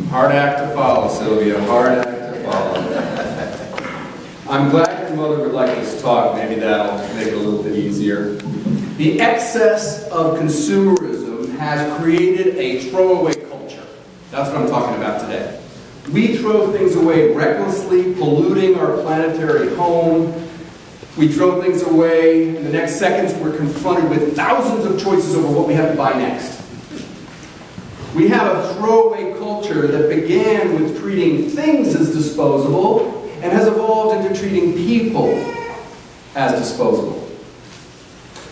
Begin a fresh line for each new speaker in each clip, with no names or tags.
Hard act to follow, Sylvia. Hard act to follow. I'm glad your mother would like this talk. Maybe that'll make it a little bit easier. The excess of consumerism has created a throwaway culture. That's what I'm talking about today. We throw things away recklessly, polluting our planetary home. We throw things away. In the next seconds, we're confronted with thousands of choices over what we have to buy next. We have a throwaway culture that began with treating things as disposable and has evolved into treating people as disposable.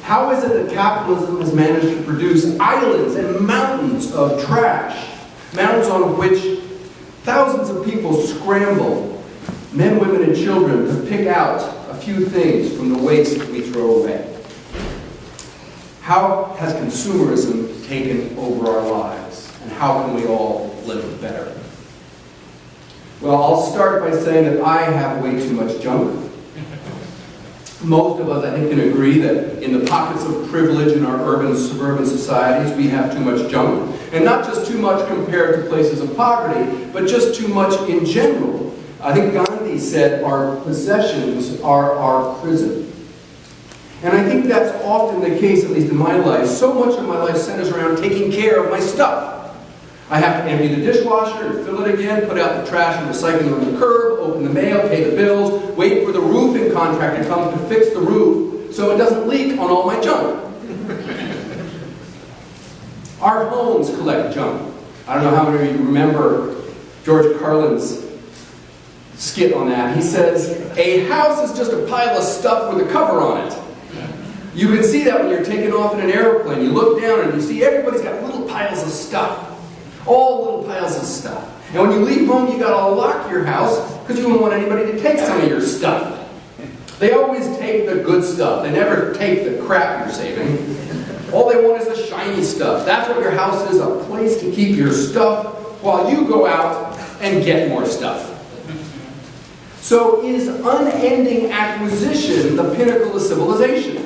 How is it that capitalism has managed to produce islands and mountains of trash, mountains on which thousands of people scramble, men, women, and children, to pick out a few things from the waste we throw away? How has consumerism taken over our lives? And how can we all live better? Well, I'll start by saying that I have way too much junk. Most of us, I think, can agree that in the pockets of privilege in our urban and suburban societies, we have too much junk. And not just too much compared to places of poverty, but just too much in general. I think Gandhi said our possessions are our prison. And I think that's often the case, at least in my life. So much of my life centers around taking care of my stuff. I have to empty the dishwasher and fill it again, put out the trash and recycling on the curb, open the mail, pay the bills, wait for the roofing contractor to come to fix the roof so it doesn't leak on all my junk. Our homes collect junk. I don't know how many of you remember George Carlin's skit on that. He says, "A house is just a pile of stuff with a cover on it." You can see that when you're taking off in an airplane. You look down and you see everybody's got little piles of stuff. All little piles of stuff. And when you leave home, you gotta lock your house because you don't want anybody to take some of your stuff. They always take the good stuff. They never take the crap you're saving. All they want is the shiny stuff. That's what your house is, a place to keep your stuff while you go out and get more stuff. So is unending acquisition the pinnacle of civilization?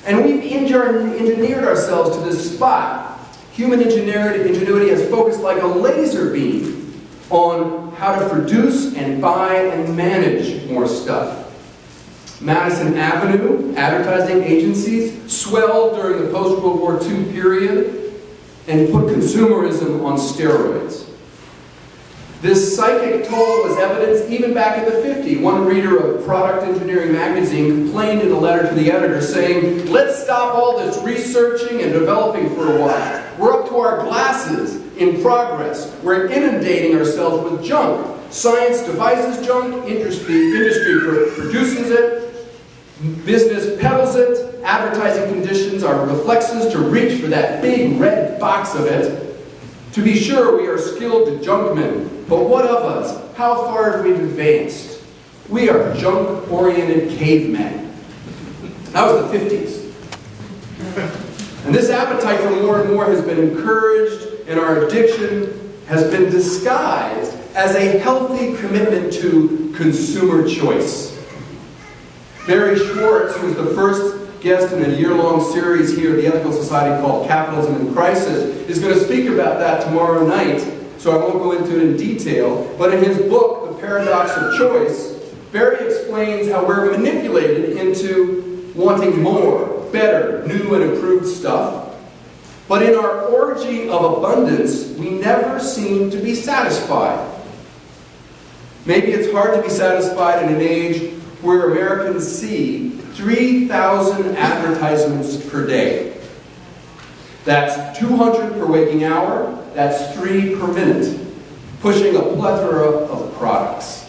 And we've engineered ourselves to this spot. Human ingenuity has focused like a laser beam on how to produce and buy and manage more stuff. Madison Avenue advertising agencies swelled during the post-World War II period and put consumerism on steroids. This psychic toll was evidenced even back in the 50s. One reader of Product Engineering magazine complained in a letter to the editor saying, "Let's stop all this researching and developing for a while. We're up to our glasses in progress. We're inundating ourselves with junk. Science devises junk, industry produces it, business peddles it, advertising conditions are reflexes to reach for that big red box of it. To be sure, we are skilled junkmen, but what of us? How far have we advanced? We are junk-oriented cavemen." That was the 50s. And this appetite for more and more has been encouraged, and our addiction has been disguised as a healthy commitment to consumer choice. Barry Schwartz, who was the first guest in a year-long series here at the Ethical Society called Capitalism in Crisis, is going to speak about that tomorrow night, so I won't go into it in detail. But in his book, The Paradox of Choice, Barry explains how we're manipulated into wanting more, better, new and improved stuff. But in our orgy of abundance, we never seem to be satisfied. Maybe it's hard to be satisfied in an age where Americans see 3,000 advertisements per day. That's 200 per waking hour, that's 3 per minute, pushing a plethora of products.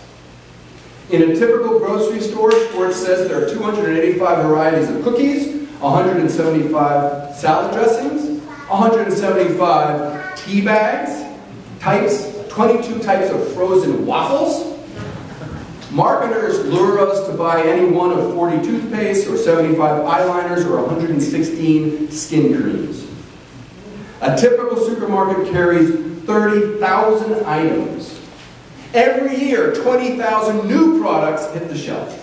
In a typical grocery store, Schwartz says there are 285 varieties of cookies, 175 salad dressings, 175 tea bags, 22 types of frozen waffles. Marketers lure us to buy any one of 40 toothpastes or 75 eyeliners or 116 skin creams. A typical supermarket carries 30,000 items. Every year, 20,000 new products hit the shelf.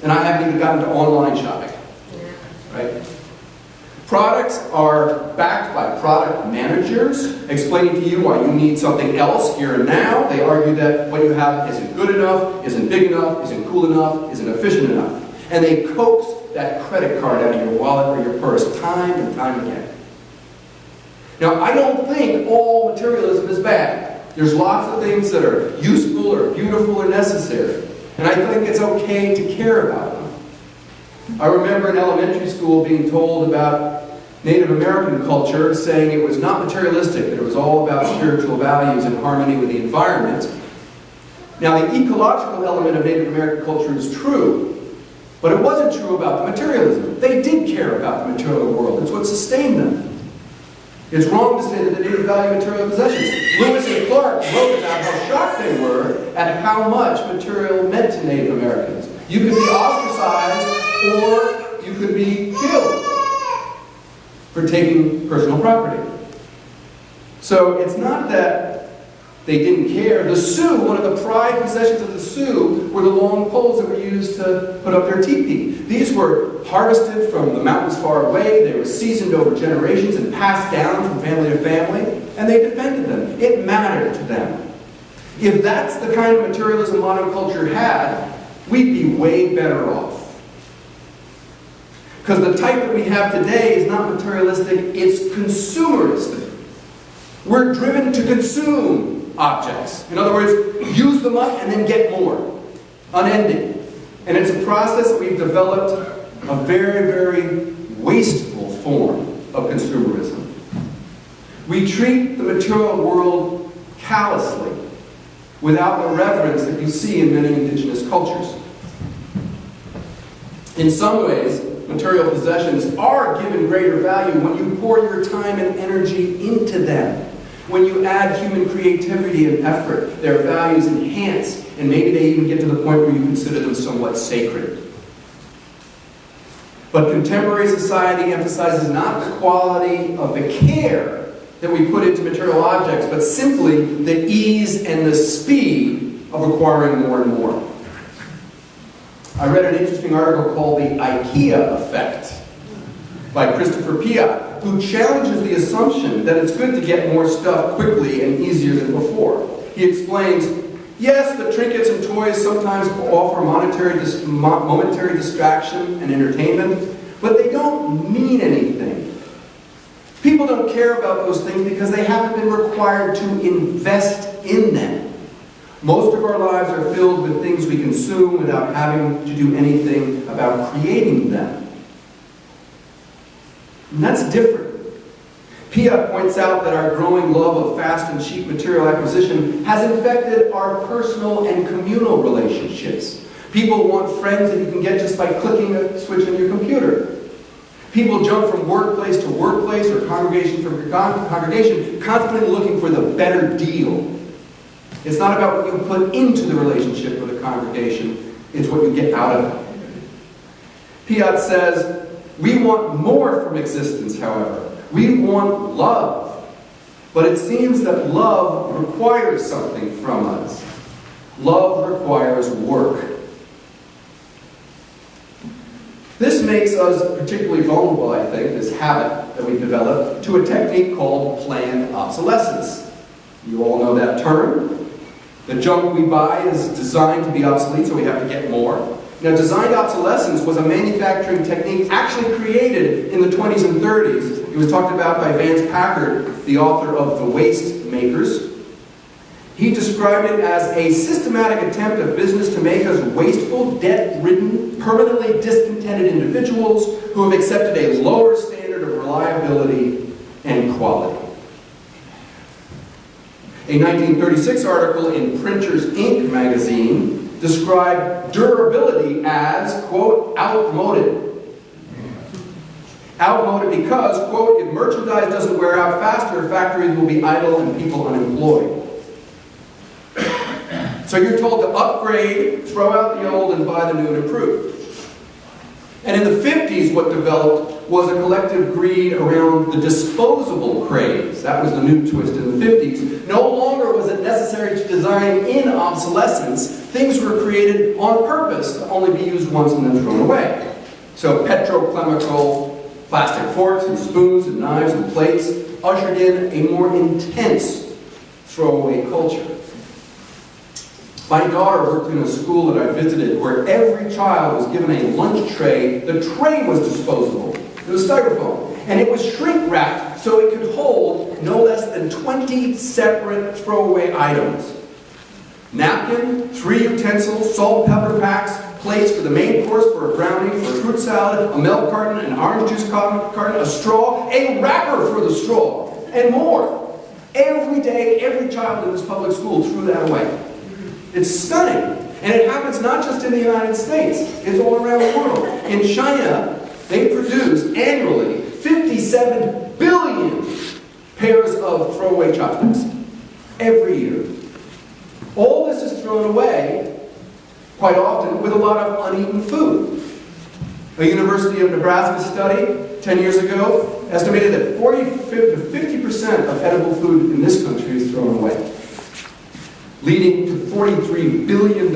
And I haven't even gotten to online shopping. Right? Products are backed by product managers, explaining to you why you need something else here and now. They argue that what you have isn't good enough, isn't big enough, isn't cool enough, isn't efficient enough. And they coax that credit card out of your wallet or your purse time and time again. Now, I don't think all materialism is bad. There's lots of things that are useful or beautiful or necessary. And I think it's okay to care about them. I remember in elementary school being told about Native American culture, saying it was not materialistic, that it was all about spiritual values and harmony with the environment. Now, the ecological element of Native American culture is true, but it wasn't true about the materialism. They did care about the material world. It's what sustained them. It's wrong to say that they didn't value material possessions. Lewis and Clark wrote about how shocked they were at how much material meant to Native Americans. You could be ostracized or you could be killed for taking personal property. So it's not that they didn't care. The Sioux, one of the prized possessions of the Sioux, were the long poles that were used to put up their teepee. These were harvested from the mountains far away. They were seasoned over generations and passed down from family to family, and they defended them. It mattered to them. If that's the kind of materialism modern culture had, we'd be way better off. Because the type that we have today is not materialistic, it's consumeristic. We're driven to consume objects. In other words, use them up and then get more. Unending. And it's a process that we've developed a very, very wasteful form of consumerism. We treat the material world callously, without the reverence that you see in many indigenous cultures. In some ways, material possessions are given greater value when you pour your time and energy into them. When you add human creativity and effort, their values enhance, and maybe they even get to the point where you consider them somewhat sacred. But contemporary society emphasizes not the quality of the care that we put into material objects, but simply the ease and the speed of acquiring more and more. I read an interesting article called The IKEA Effect by Christopher Piat, who challenges the assumption that it's good to get more stuff quickly and easier than before. He explains, yes, the trinkets and toys sometimes offer momentary distraction and entertainment, but they don't mean anything. People don't care about those things because they haven't been required to invest in them. Most of our lives are filled with things we consume without having to do anything about creating them. And that's different. Piat points out that our growing love of fast and cheap material acquisition has infected our personal and communal relationships. People want friends that you can get just by clicking a switch on your computer. People jump from workplace to workplace or congregation from congregation, constantly looking for the better deal. It's not about what you put into the relationship with a congregation, it's what you get out of it. Piat says, we want more from existence, however. We want love. But it seems that love requires something from us. Love requires work. This makes us particularly vulnerable, I think, this habit that we've developed, to a technique called planned obsolescence. You all know that term. The junk we buy is designed to be obsolete, so we have to get more. Now, designed obsolescence was a manufacturing technique actually created in the 20s and 30s. It was talked about by Vance Packard, the author of The Waste Makers. He described it as a systematic attempt of business to make us wasteful, debt-ridden, permanently discontented individuals who have accepted a lower standard of reliability and quality. A 1936 article in Printers, Inc. magazine described durability as, quote, outmoded. Outmoded because, quote, if merchandise doesn't wear out faster, factories will be idle and people unemployed. So you're told to upgrade, throw out the old, and buy the new and improved. And in the 50s, what developed was a collective greed around the disposable craze. That was the new twist in the 50s. No longer was it necessary to design in obsolescence. Things were created on purpose to only be used once and then thrown away. So petrochemical Plastic forks and spoons and knives and plates ushered in a more intense throwaway culture. My daughter worked in a school that I visited where every child was given a lunch tray. The tray was disposable. It was styrofoam. And it was shrink wrapped so it could hold no less than 20 separate throwaway items. Napkin, 3 utensils, salt and pepper packs, plates for the main course, for a brownie, for a fruit salad, a milk carton, an orange juice carton, a straw, a wrapper for the straw, and more. Every day, every child in this public school threw that away. It's stunning. And it happens not just in the United States, it's all around the world. In China, they produce annually 57 billion pairs of throwaway chopsticks every year. All this is thrown away, quite often, with a lot of uneaten food. A University of Nebraska study 10 years ago estimated that 40 to 50% of edible food in this country is thrown away, leading to $43 billion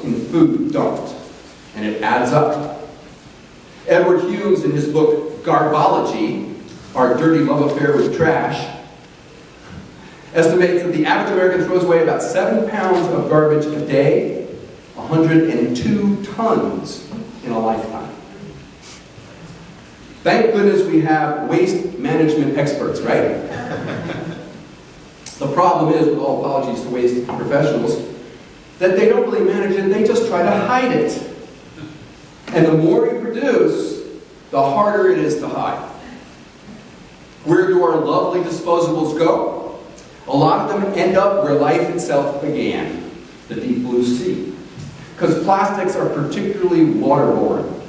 in food dumped. And it adds up. Edward Hughes, in his book Garbology, Our Dirty Love Affair with Trash, estimates that the average American throws away about 7 pounds of garbage a day, 102 tons in a lifetime. Thank goodness we have waste management experts, right? The problem is, with all apologies to waste professionals, that they don't really manage it, they just try to hide it. And the more you produce, the harder it is to hide. Where do our lovely disposables go? A lot of them end up where life itself began, the deep blue sea. Because plastics are particularly waterborne.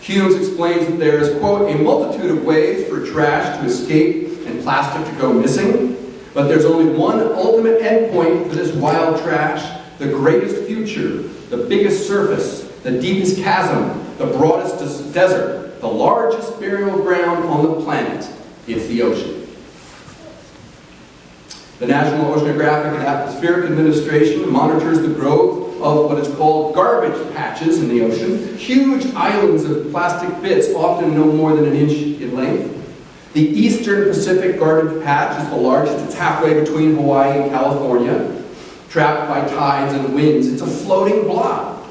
Hughes explains that there is, quote, a multitude of ways for trash to escape and plastic to go missing, but there's only one ultimate endpoint for this wild trash, the greatest future, the biggest surface, the deepest chasm, the broadest desert, the largest burial ground on the planet. It's the ocean. The National Oceanographic and Atmospheric Administration monitors the growth of what is called garbage patches in the ocean, huge islands of plastic bits, often no more than an inch in length. The Eastern Pacific Garbage Patch is the largest. It's halfway between Hawaii and California, trapped by tides and winds. It's a floating blob.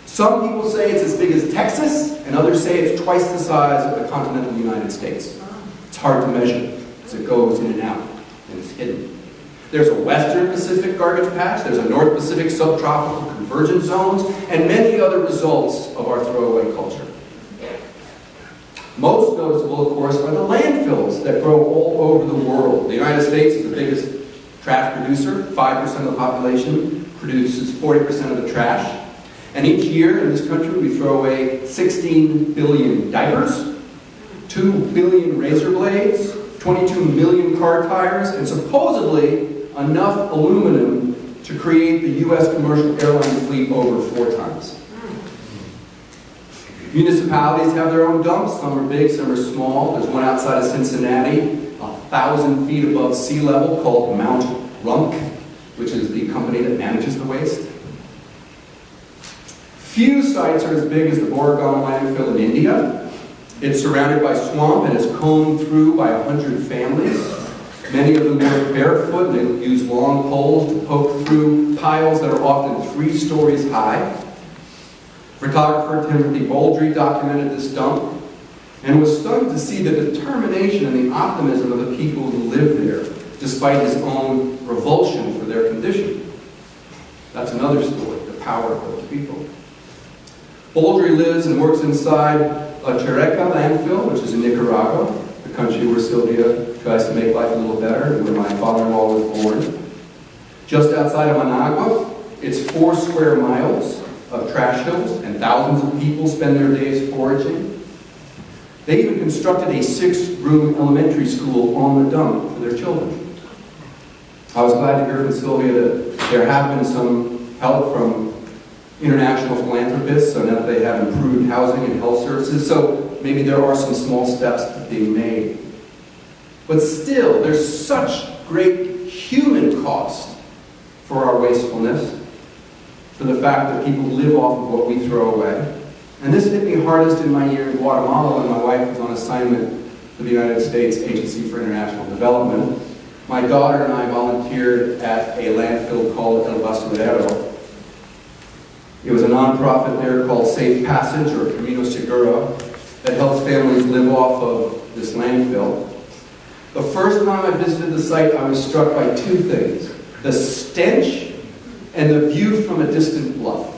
Some people say it's as big as Texas, and others say it's twice the size of the continental United States. It's hard to measure as it goes in and out, and it's hidden. There's a Western Pacific Garbage Patch, there's a North Pacific Subtropical Convergence Zones, and many other results of our throwaway culture. Most noticeable, of course, are the landfills that grow all over the world. The United States is the biggest trash producer. 5% of the population produces 40% of the trash. And each year in this country, we throw away 16 billion diapers, 2 billion razor blades, 22 million car tires, and supposedly enough aluminum to create the U.S. commercial airline fleet over 4 times. Municipalities have their own dumps. Some are big, some are small. There's one outside of Cincinnati, 1,000 feet above sea level, called Mount Runk, which is the company that manages the waste. Few sites are as big as the Boregon landfill in India. It's surrounded by swamp and is combed through by 100 families. Many of them work barefoot. They use long poles to poke through piles that are often 3 stories high. Photographer Timothy Baldry documented this dump and was stunned to see the determination and the optimism of the people who live there, despite his own revulsion for their condition. That's another story, the power of those people. Baldry lives and works inside La Chereca landfill, which is in Nicaragua, the country where Sylvia tries to make life a little better and where my father-in-law was born. Just outside of Managua, it's 4 square miles of trash hills, and thousands of people spend their days foraging. They even constructed a 6-room elementary school on the dump for their children. I was glad to hear from Sylvia that there have been some help from international philanthropists, so now that they have improved housing and health services, so maybe there are some small steps being made. But still, there's such great human cost for our wastefulness, for the fact that people live off of what we throw away. And this hit me hardest in my year in Guatemala when my wife was on assignment for the United States Agency for International Development. My daughter and I volunteered at a landfill called El Basurero. It was a nonprofit there called Safe Passage, or Camino Seguro, that helps families live off of this landfill. The first time I visited the site, I was struck by two things: the stench and the view from a distant bluff.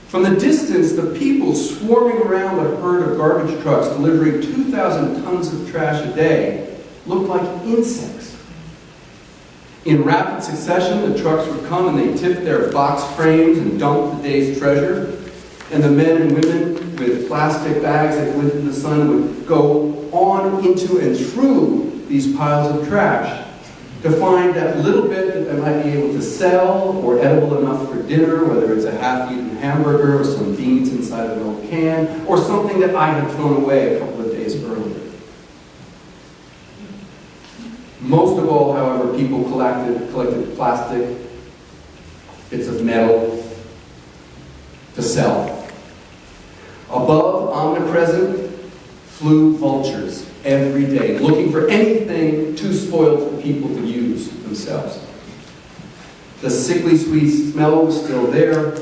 From the distance, the people swarming around a herd of garbage trucks delivering 2,000 tons of trash a day looked like insects. In rapid succession, the trucks would come and they tipped their box frames and dumped the day's treasure. And the men and women with plastic bags that went in the sun would go on into and through these piles of trash to find that little bit that they might be able to sell or edible enough for dinner, whether it's a half-eaten hamburger or some beans inside a milk can, or something that I had thrown away a couple of days earlier. Most of all, however, people collected plastic, bits of metal to sell. Above, omnipresent, flew vultures every day, looking for anything too spoiled for people to use themselves. The sickly sweet smell was still there,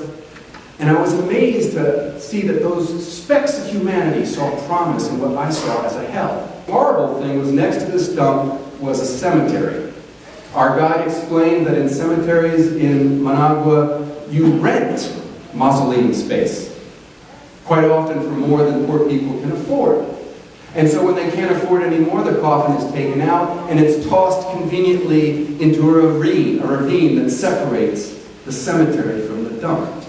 and I was amazed to see that those specks of humanity saw promise in what I saw as a hell. The horrible thing was next to this dump was a cemetery. Our guide explained that in cemeteries in Managua, you rent mausoleum space, quite often for more than poor people can afford. And so when they can't afford any more, the coffin is taken out and it's tossed conveniently into a ravine that separates the cemetery from the dump.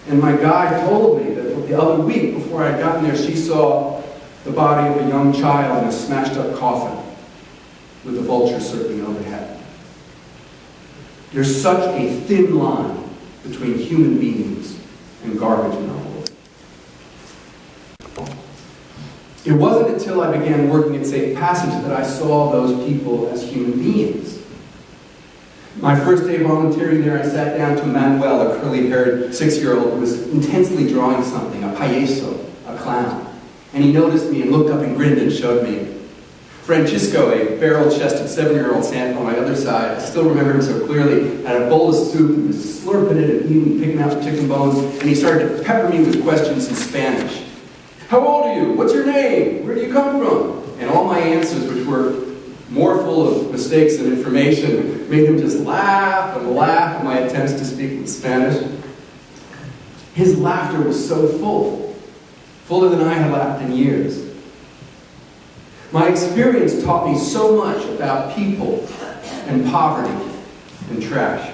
And my guide told me that the other week, before I'd gotten there, she saw the body of a young child in a smashed up coffin with the vulture circling overhead. There's such a thin line between human beings and garbage in our world. It wasn't until I began working at Safe Passage that I saw those people as human beings. My first day volunteering there, I sat down to Manuel, a curly-haired 6-year-old who was intensely drawing something, a payaso, a clown. And he noticed me and looked up and grinned and showed me. Francisco, a barrel-chested 7-year-old, sat on my other side. I still remember him so clearly. Had a bowl of soup, he was slurping it and eating, picking out the chicken bones, and he started to pepper me with questions in Spanish. How old are you? What's your name? Where do you come from? And all my answers, which were more full of mistakes than information, made him just laugh and laugh at my attempts to speak in Spanish. His laughter was so full, fuller than I had laughed in years. My experience taught me so much about people and poverty and trash.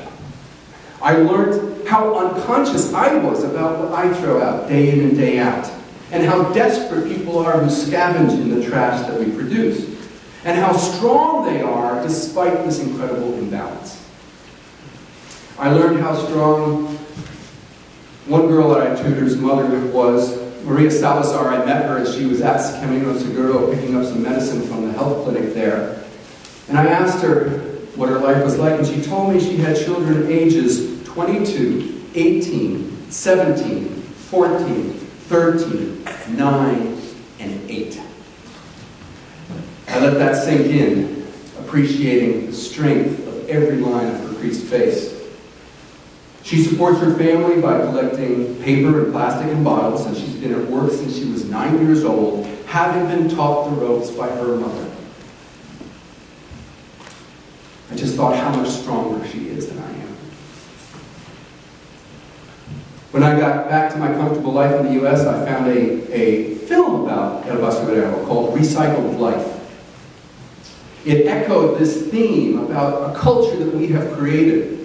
I learned how unconscious I was about what I throw out day in and day out, and how desperate people are who scavenge in the trash that we produce, and how strong they are despite this incredible imbalance. I learned how strong one girl that I tutor's mother was, Maria Salazar. I met her as she was at Camino Seguro picking up some medicine from the health clinic there. And I asked her what her life was like, and she told me she had children ages 22, 18, 17, 14, 13, 9, and 8. I let that sink in, appreciating the strength of every line of her creased face. She supports her family by collecting paper and plastic and bottles, and she's been at work since she was 9 years old, having been taught the ropes by her mother. I just thought how much stronger she is than I am. When I got back to my comfortable life in the U.S., I found a film about El Basurero called Recycled Life. It echoed this theme about a culture that we have created,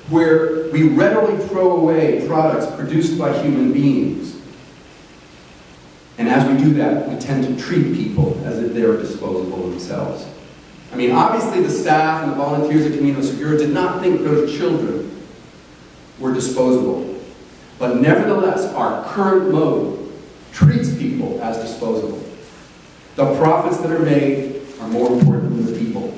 where we readily throw away products produced by human beings. And as we do that, we tend to treat people as if they are disposable themselves. I mean, obviously the staff and the volunteers at Camino Seguro did not think those children were disposable. But nevertheless, our current mode treats people as disposable. The profits that are made are more important than the people.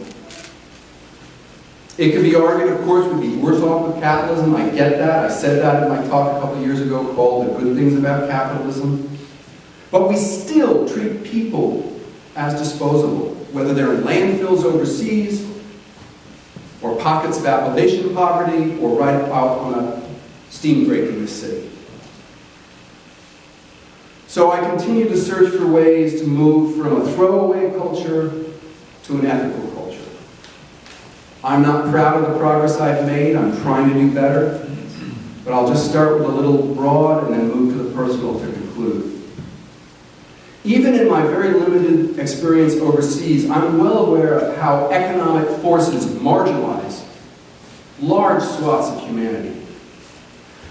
It could be argued, of course, we'd be worse off with capitalism. I get that. I said that in my talk a couple of years ago called The Good Things About Capitalism. But we still treat people as disposable, whether they're in landfills overseas, or pockets of Appalachian poverty, or right out on a steam break in this city. So I continue to search for ways to move from a throwaway culture to an ethical culture. I'm not proud of the progress I've made. I'm trying to do better. But I'll just start with a little broad and then move to the personal to conclude. Even in my very limited experience overseas, I'm well aware of how economic forces marginalize large swaths of humanity.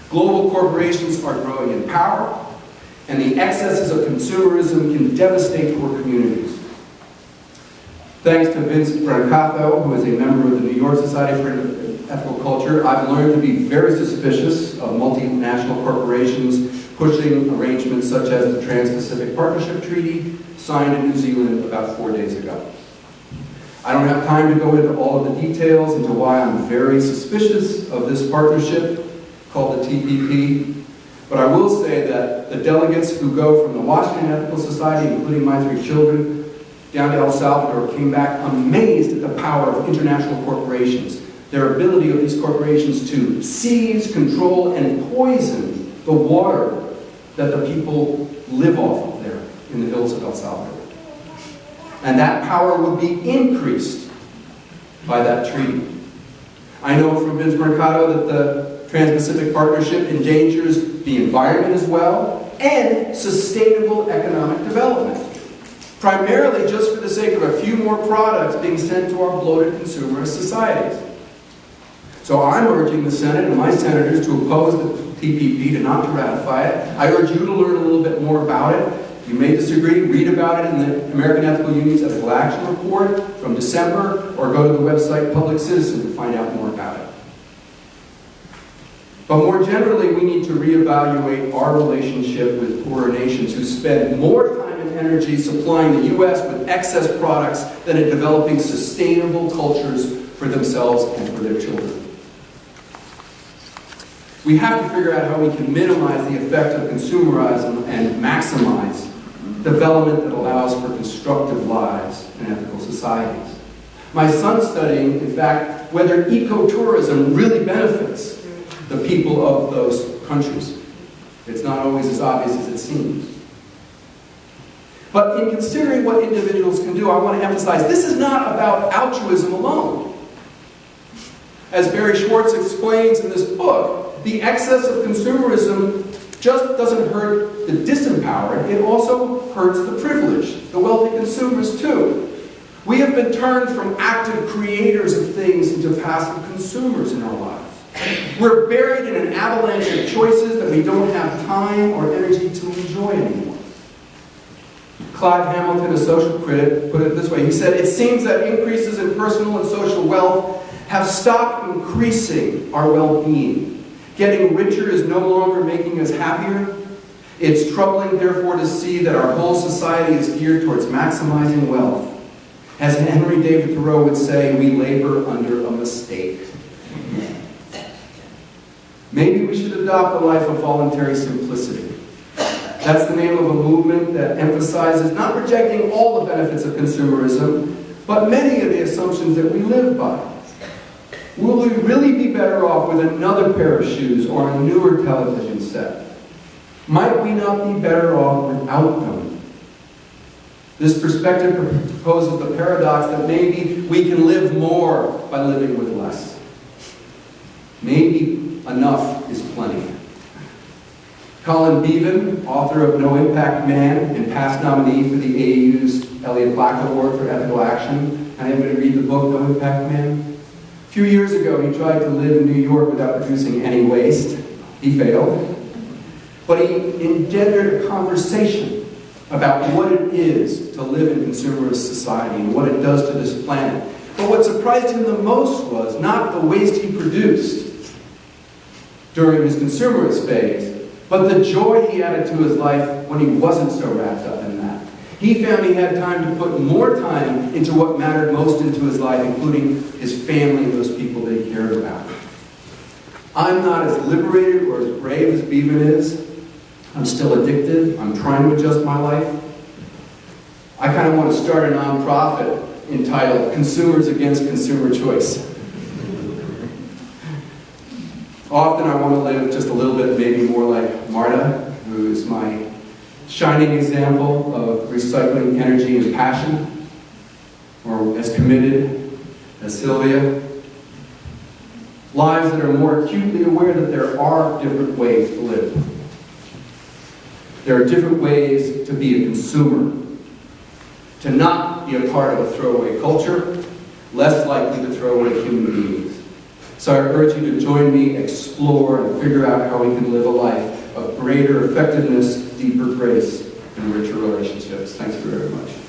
Global corporations are growing in power, and the excesses of consumerism can devastate poor communities. Thanks to Vince Brancato, who is a member of the New York Society for Ethical Culture, I've learned to be very suspicious of multinational corporations pushing arrangements such as the Trans-Pacific Partnership Treaty, signed in New Zealand about 4 days ago. I don't have time to go into all of the details into why I'm very suspicious of this partnership called the TPP, but I will say that the delegates who go from the Washington Ethical Society, including my 3 children, down to El Salvador, came back amazed at the power of international corporations, their ability of these corporations to seize, control, and poison the water that the people live off of there in the hills of El Salvador. And that power would be increased by that treaty. I know from Vince Mercado that the Trans-Pacific Partnership endangers the environment as well, and sustainable economic development, primarily just for the sake of a few more products being sent to our bloated consumerist societies. So I'm urging the Senate and my senators to oppose the TPP, to not to ratify it. I urge you to learn a little bit more about it. You may disagree, read about it in the American Ethical Union's Ethical Action Report from December, or go to the website Public Citizen to find out more about it. But more generally, we need to reevaluate our relationship with poorer nations who spend more time and energy supplying the U.S. with excess products than in developing sustainable cultures for themselves and for their children. We have to figure out how we can minimize the effect of consumerism and maximize development that allows for constructive lives and ethical societies. My son's studying, in fact, whether ecotourism really benefits the people of those countries. It's not always as obvious as it seems. But in considering what individuals can do, I want to emphasize this is not about altruism alone. As Barry Schwartz explains in this book, the excess of consumerism just doesn't hurt the disempowered, it also hurts the privileged, the wealthy consumers too. We have been turned from active creators of things into passive consumers in our lives. We're buried in an avalanche of choices that we don't have time or energy to enjoy anymore. Clive Hamilton, a social critic, put it this way. He said, "It seems that increases in personal and social wealth have stopped increasing our well-being. Getting richer is no longer making us happier. It's troubling, therefore, to see that our whole society is geared towards maximizing wealth. As Henry David Thoreau would say, we labor under a mistake." Maybe we should adopt a life of voluntary simplicity. That's the name of a movement that emphasizes not rejecting all the benefits of consumerism, but many of the assumptions that we live by. Will we really be better off with another pair of shoes or a newer television set? Might we not be better off without them? This perspective proposes the paradox that maybe we can live more by living with less. Maybe enough is plenty. Colin Beavan, author of No Impact Man and past nominee for the AU's Elliott Black Award for Ethical Action. Anybody read the book No Impact Man? A few years ago, he tried to live in New York without producing any waste. He failed. But he engendered a conversation about what it is to live in consumerist society and what it does to this planet. But what surprised him the most was not the waste he produced during his consumerist phase, but the joy he added to his life when he wasn't so wrapped up in that. He found he had time to put more time into what mattered most into his life, including his family and those people that he cared about. I'm not as liberated or as brave as Bevan is. I'm still addicted. I'm trying to adjust my life. I kind of want to start a nonprofit entitled Consumers Against Consumer Choice. Often I want to live just a little bit, maybe more like Marta, who is my shining example of recycling energy and passion, or as committed as Sylvia. Lives that are more acutely aware that there are different ways to live. There are different ways to be a consumer, to not be a part of a throwaway culture, less likely to throw away human beings. So I urge you to join me, explore, and figure out how we can live a life of greater effectiveness, deeper grace, and richer relationships. Thanks very much.